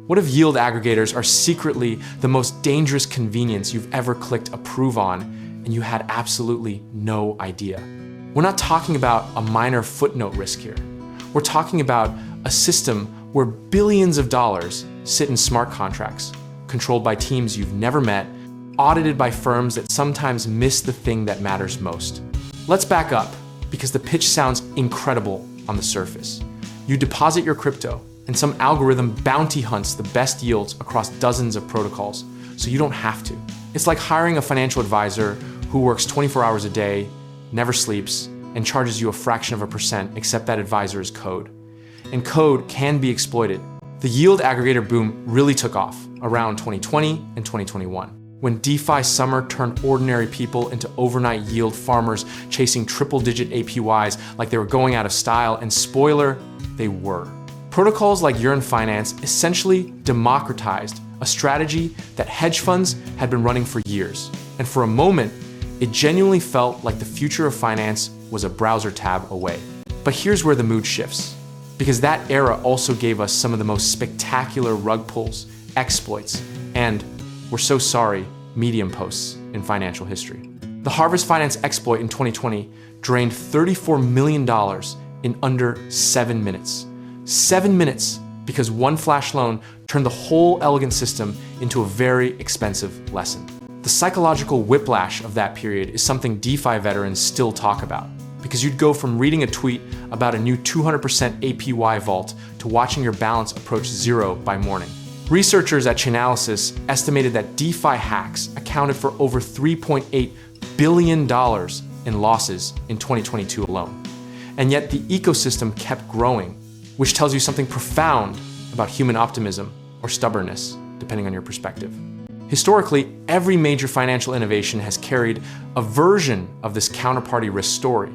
What if yield aggregators are secretly the most dangerous convenience you've ever clicked approve on and you had absolutely no idea? We're not talking about a minor footnote risk here. We're talking about a system where billions of dollars sit in smart contracts, controlled by teams you've never met, audited by firms that sometimes miss the thing that matters most. Let's back up, because the pitch sounds incredible on the surface. You deposit your crypto, and some algorithm bounty hunts the best yields across dozens of protocols, so you don't have to. It's like hiring a financial advisor who works 24 hours a day, never sleeps, and charges you a fraction of a percent, except that advisor is code. And code can be exploited. The yield aggregator boom really took off around 2020 and 2021, when DeFi summer turned ordinary people into overnight yield farmers chasing triple-digit APYs like they were going out of style, and spoiler, they were. Protocols like Yearn Finance essentially democratized a strategy that hedge funds had been running for years. And for a moment, it genuinely felt like the future of finance was a browser tab away. But here's where the mood shifts, because that era also gave us some of the most spectacular rug pulls, exploits, and, we're so sorry, medium posts in financial history. The Harvest Finance exploit in 2020 drained $34 million in under 7 minutes. 7 minutes, because one flash loan turned the whole elegant system into a very expensive lesson. The psychological whiplash of that period is something DeFi veterans still talk about, because you'd go from reading a tweet about a new 200% APY vault to watching your balance approach zero by morning. Researchers at Chainalysis estimated that DeFi hacks accounted for over $3.8 billion in losses in 2022 alone. And yet the ecosystem kept growing, which tells you something profound about human optimism or stubbornness, depending on your perspective. Historically, every major financial innovation has carried a version of this counterparty risk story,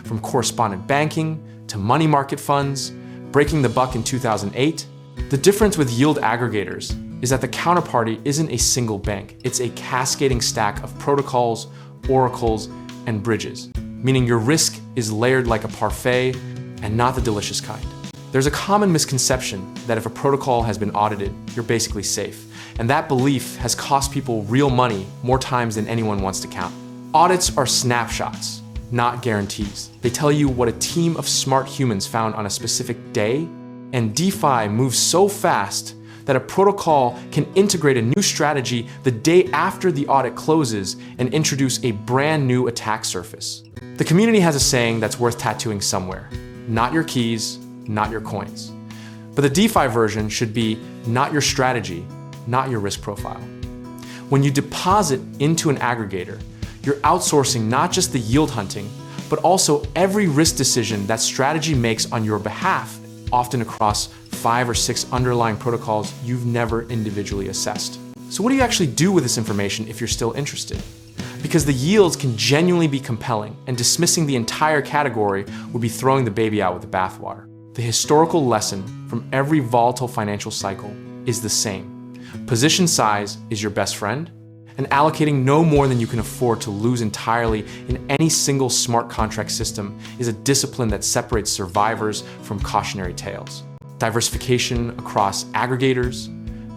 from correspondent banking to money market funds, breaking the buck in 2008. The difference with yield aggregators is that the counterparty isn't a single bank, it's a cascading stack of protocols, oracles, and bridges, meaning your risk is layered like a parfait and not the delicious kind. There's a common misconception that if a protocol has been audited, you're basically safe. And that belief has cost people real money more times than anyone wants to count. Audits are snapshots, not guarantees. They tell you what a team of smart humans found on a specific day, and DeFi moves so fast that a protocol can integrate a new strategy the day after the audit closes and introduce a brand new attack surface. The community has a saying that's worth tattooing somewhere: not your keys, not your coins. But the DeFi version should be not your strategy, not your risk profile. When you deposit into an aggregator, you're outsourcing not just the yield hunting, but also every risk decision that strategy makes on your behalf, often across 5 or 6 underlying protocols you've never individually assessed. So what do you actually do with this information if you're still interested? Because the yields can genuinely be compelling, and dismissing the entire category would be throwing the baby out with the bathwater. The historical lesson from every volatile financial cycle is the same. Position size is your best friend, and allocating no more than you can afford to lose entirely in any single smart contract system is a discipline that separates survivors from cautionary tales. Diversification across aggregators,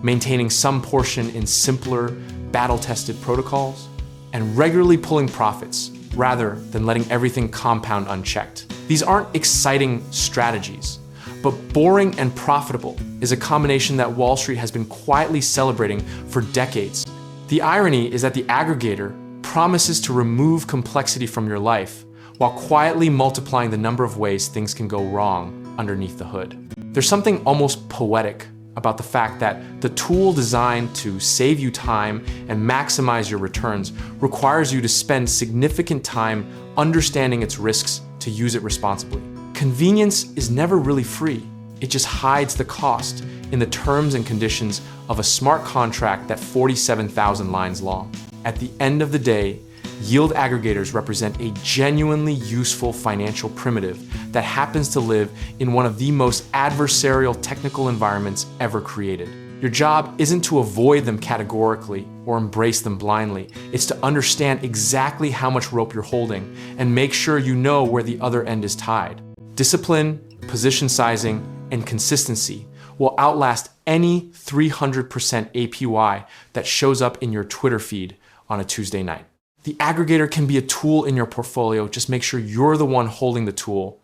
maintaining some portion in simpler, battle-tested protocols, and regularly pulling profits rather than letting everything compound unchecked. These aren't exciting strategies, but boring and profitable is a combination that Wall Street has been quietly celebrating for decades. The irony is that the aggregator promises to remove complexity from your life while quietly multiplying the number of ways things can go wrong underneath the hood. There's something almost poetic about the fact that the tool designed to save you time and maximize your returns requires you to spend significant time understanding its risks to use it responsibly. Convenience is never really free. It just hides the cost in the terms and conditions of a smart contract that 47,000 lines long. At the end of the day, yield aggregators represent a genuinely useful financial primitive that happens to live in one of the most adversarial technical environments ever created. Your job isn't to avoid them categorically or embrace them blindly. It's to understand exactly how much rope you're holding and make sure you know where the other end is tied. Discipline, position sizing, and consistency will outlast any 300% APY that shows up in your Twitter feed on a Tuesday night. The aggregator can be a tool in your portfolio. Just make sure you're the one holding the tool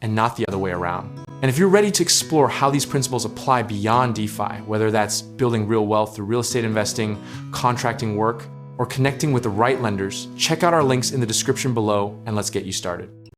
and not the other way around. And if you're ready to explore how these principles apply beyond DeFi, whether that's building real wealth through real estate investing, contracting work, or connecting with the right lenders, check out our links in the description below and let's get you started.